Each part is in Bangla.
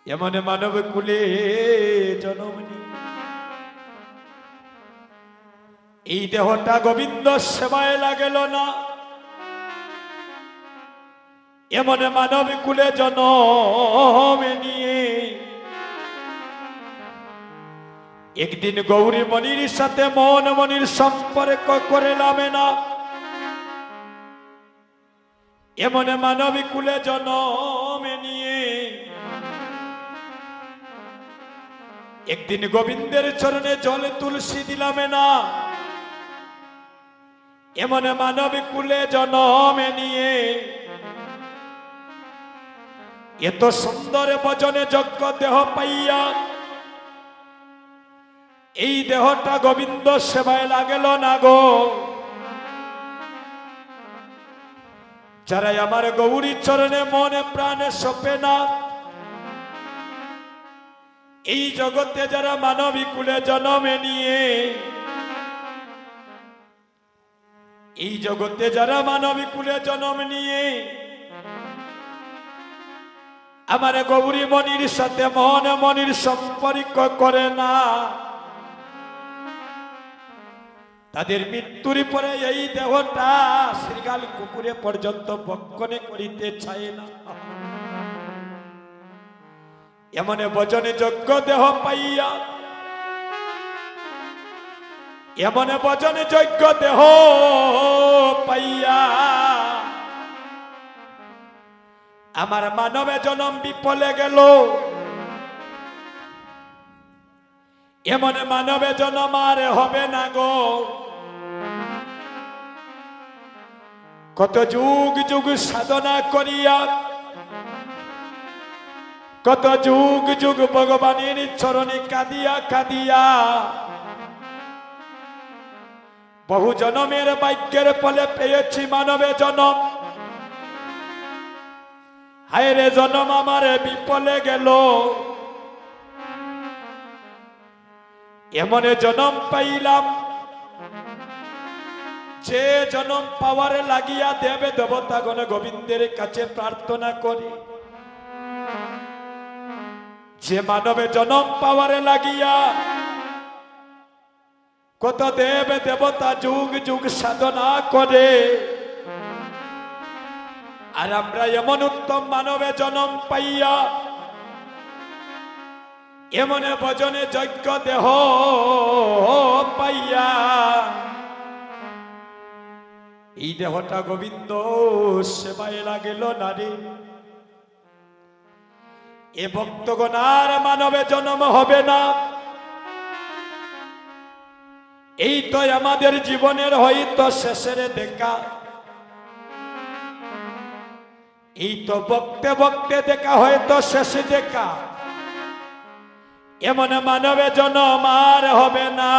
এমন মানব কুলে জন্ম নিয়ে এই দেহটা গোবিন্দ সেবায় লাগেল না, এমন মানব কুলে জন্ম নিয়ে একদিন গৌরী মণির সাথে মন মনির সম্পর্ক করলাম না, এমন মানব কুলে জন্ম নিয়ে একদিন গোবিন্দের চরণে জলে তুলসী দিলাম না, এমন মানব কুলে জন্ম নিয়ে এত সুন্দর বচনে যজ্ঞ দেহ পাইয়া এই দেহটা গোবিন্দ সেবায় লাগেল না গো। যারা আমার গৌরী চরণে মনে প্রাণে সপে না, এই জগতে যারা মানবী কুলে জন্মে নিয়ে এই জগতে যারা মানবী কুলে জন্ম নিয়ে আমার গৌরী মনির সাথে মন মনির সম্পর্ক করে না, তাদের মৃত্যুর পরে এই দেহটা শ্রীগাল কুকুরে পর্যন্ত ভক্ষণে করিতে চায় না। এমন বচনে যজ্ঞ দেহ পাইয়া, এমন বচনে যজ্ঞ দেহ পাইয়া আমার মানবে জনম বিফলে গেল, এমন মানবে জনম আর হবে না গো। কত যুগ যুগ সাধনা করিয়া, কত যুগ যুগ ভগবানের চরণে কাঁদিয়া কাঁদিয়া বহু জনমের ভাগ্যের ফলে পেয়েছি মানবে জনম। হায় রে জনম আমার বিফলে গেল, এমন জনম পাইলাম যে জনম পাওয়ারে লাগিয়া দেবে দেবতাগণ গোবিন্দের কাছে প্রার্থনা করি, যে মানবে জনম পাওয়ারে লাগিয়া কত দেব দেবতা যুগ যুগ সাধনা করে, আর আমরা এমন উত্তম মানবে জনম পাইয়া এমন ভজনে যজ্ঞ দেহ পাইয়া এই দেহটা গোবিন্দ সেবায় লাগেল না রে। এ ভক্তগণ আর মানবে জন্ম হবে না, এই তো আমাদের জীবনের হয়তো শেষের দেখা, এই তো বক্তে বক্তে দেখা হয়তো শেষে দেখা, এমন মানবে জন্ম আর হবে না।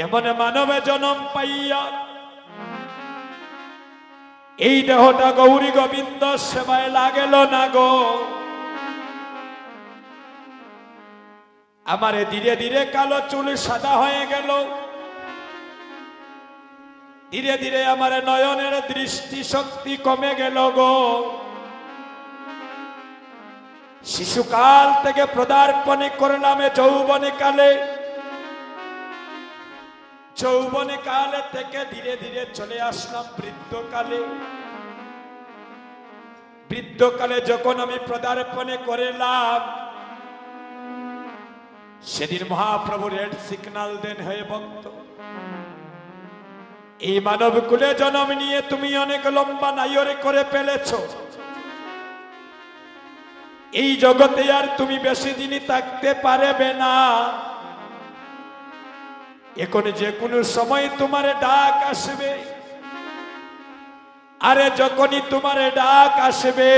এমন মানবে জন্ম পাইয়া এই দেহটা গৌরী গোবিন্দ সেবায় লাগেল না গো। আমারে ধীরে ধীরে কালো চুল সাদা হয়ে গেল, ধীরে ধীরে আমার নয়নের দৃষ্টি শক্তি কমে গেল গো। শিশুকাল থেকে পদার্পণে করলাম যৌবনে কালে, যৌবনে কালে থেকে ধীরে ধীরে চলে আসলাম বৃদ্ধকালে। বৃদ্ধকালে যখন আমি পদার্পণে করলাম, সেদিন মহাপ্রভু রেড সিগন্যাল দেন, হয়ে ভক্ত এই মানব কুলে জন্ম নিয়ে তুমি অনেক লম্বা নাইরে করে ফেলেছ, এই জগতে আর তুমি বেশি দিনই থাকতে পারবে না। এখন যে কোনো সময় তোমার ডাক আসবে, আরে যখনই তোমার ডাক আসবে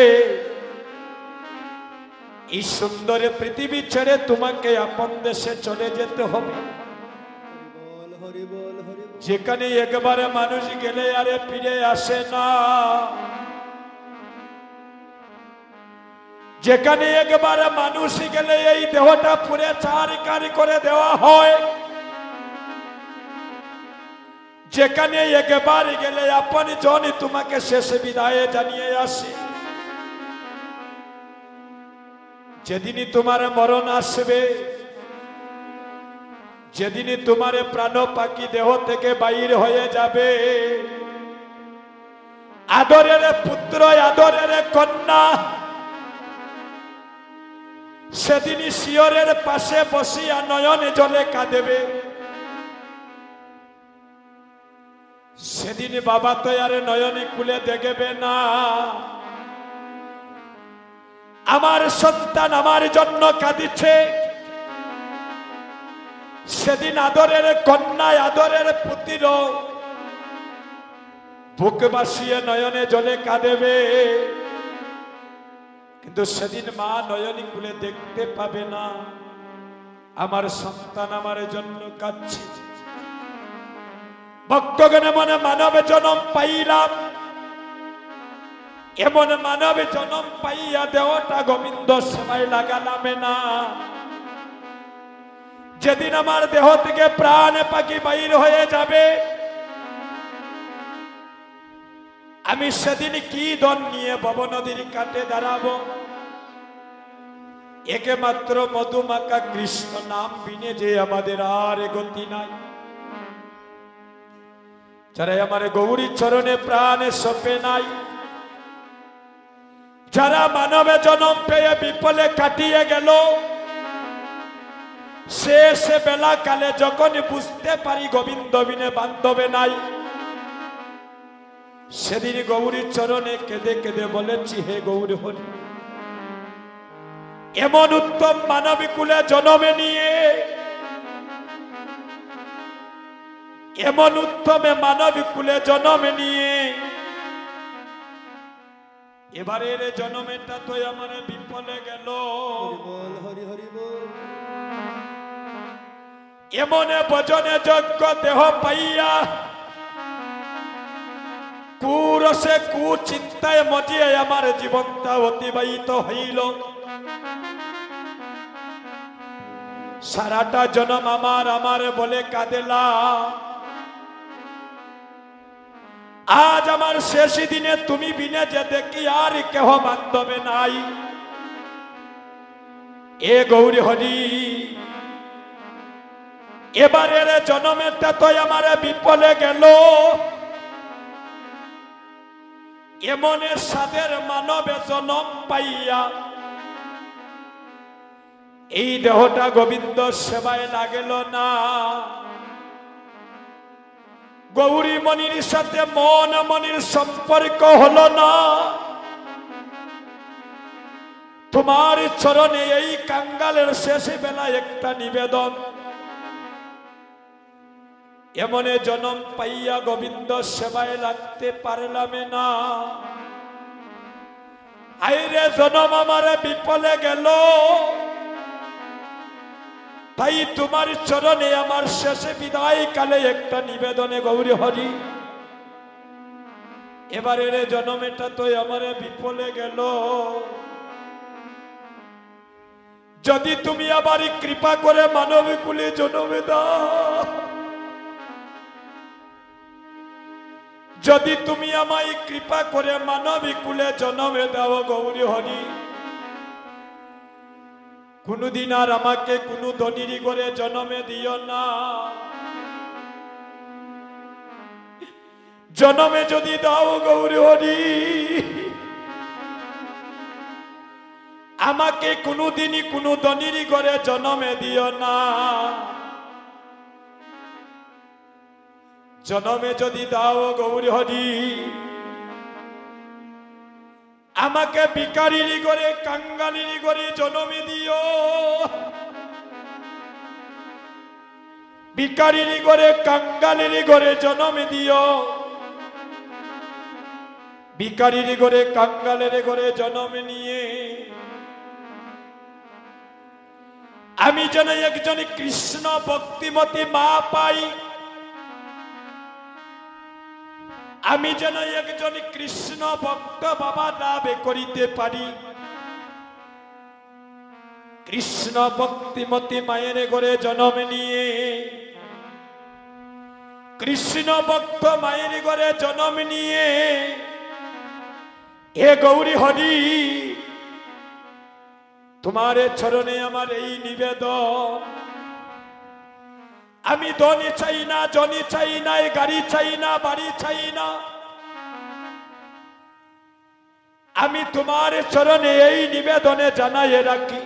এই সুন্দর পৃথিবী ছেড়ে তোমাকে আপন দেশে চলে যেতে হবে। যেখানে একবারে মানুষ গেলে আরে ফিরে আসে না, যেখানে একবারে মানুষ গেলে এই দেহটা পুরে চারিকারি করে দেওয়া হয়, যেখানে একবার গেলে আপন জনই তোমাকে শেষ বিদায় জানিয়ে আসে। যেদিনই তোমার মরণ আসবে, যেদিনই তোমার প্রাণ পাখি দেহ থেকে বাইর হয়ে যাবে, আদরের পুত্র আদরের কন্যা সেদিনই শিয়রের পাশে বসিয়া নয়নে জলে কাঁদেবে। সেদিন বাবা তো আর নয়নে কুলে দেখবে না, আমার সন্তান আমার জন্য কাঁদিছে। সেদিন আদরের কন্যা আদরের পুত্র বুক বাসিয়ে নয়নে জলে কাঁদেবে, কিন্তু সেদিন মা নয়নী কুলে দেখতে পাবে না, আমার সন্তান আমার জন্য কাঁদছে। ভক্তগণে মনে মানব জনম পাইলাম, এমন মানব জনম পাইয়া দেহটা গোবিন্দ সেবায় লাগালামে না। যেদিন আমার দেহ থেকে প্রাণ পাখি বাইর হয়ে যাবে, আমি সেদিন কি দন নিয়ে ভব নদীর কাটে দাঁড়াবো? একে মাত্র মধুমাখা কৃষ্ণ নাম বিনে যে আমাদের আর গতি নাই। যারা আমার গৌরী চরণে প্রাণে সপে নাই, যারা মানবে জনম পেয়ে বিপলে কাটিয়ে গেল, শেষ বেলা কালে যখন বুঝতে পারি গোবিন্দ বিনে বান্ধবে নাই, সেদিন গৌরী চরণে কেঁদে কেঁদে বলেছি, হে গৌরী হরি, এমন উত্তম মানবী কুলে জনমে নিয়ে, এমন উত্তমে মানবী কুলে জনমে নিয়ে এবারের জনমেটা তো আমার বিফলে গেল। এমনে ভজনে যজ্ঞ দেহ পাইয়া কুরসে কুচিন্তায় মজিয়ে আমার জীবনটা অতিবাহিত হইল। সারাটা জনম আমার বলে কাঁদেলা, আজ আমার শেষ দিনে তুমি বিনে যে দেখি আর কেহ বান্ধবে নাই। এ গৌরী হরি, এবারের জনমেটা তো আমার বিফলে গেল। এমনে সাদের মানবে জনম পাইয়া এই দেহটা গোবিন্দ সেবায় লাগেল না। গৌরী মনির সাথে মন মনির সম্পর্ক হলো না। তোমার চরণে এই কাঙ্গালের শেষ বেলা একটা নিবেদন, এমনে জনম পাইয়া গোবিন্দ সেবায় লাগতে পারলাম না। আইরে জনম আমার বিফলে গেল, তাই তোমার চরণে আমার শেষে বিদায় কালে একটা নিবেদনে গৌরী হরি, এবারের জনমেটা তো আমার বিফলে গেল। যদি তুমি আবার কৃপা করে মানব কুলে জনমে দাও, যদি তুমি আমায় কৃপা করে মানবী কুলে জনমে দাও গৌরী হরি, কোনদিন আর আমাকে কোনো ধনীরি করে জনমে দিও না। জনমে যদি দাও গৌরী হরি, আমাকে কোনোদিনই কোনো ধনীরি করে জনমে দিও না। জনমে যদি দাও গৌরী হরি, আমাকে ভিখারিনী করে কাঙ্গালিনী করে জনমে দিও। ভিখারিনী করে কাঙ্গালিনী করে জনমে দিও। ভিখারিনী করে কাঙ্গালের করে জনমে নিয়ে আমি যেন একজন কৃষ্ণ ভক্তিমতী মা পাই, আমি যেন একজন কৃষ্ণ ভক্ত বাবা লাভ করিতে পারি। কৃষ্ণ ভক্তিমতী মায়ের ঘরে জন্ম নিয়ে, কৃষ্ণ ভক্ত মায়ের ঘরে জন্ম নিয়ে, হে গৌরী হরি, তোমার চরণে আমার এই নিবেদন। আমি ধনী চাই না, জনি চাই না, এই গাড়ি চাই না, বাড়ি চাই না। আমি তোমার চরণে এই নিবেদনে জানাই রাখি,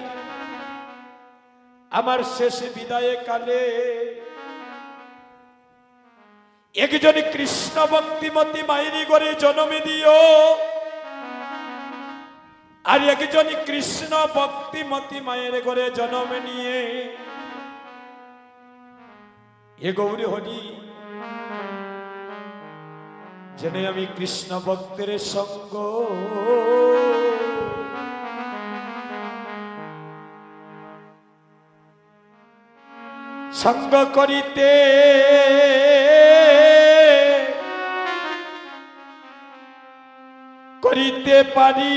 আমার শেষ বিদায় কালে একজন কৃষ্ণ ভক্তিমতী মাইরি করে জন্ম দিও, আর একজন কৃষ্ণ ভক্তিমতী মায়ের ঘরে জন্ম নিয়ে এ গৌরী হরি যেন আমি কৃষ্ণ ভক্তের সঙ্গ সঙ্গ করিতে করিতে পারি।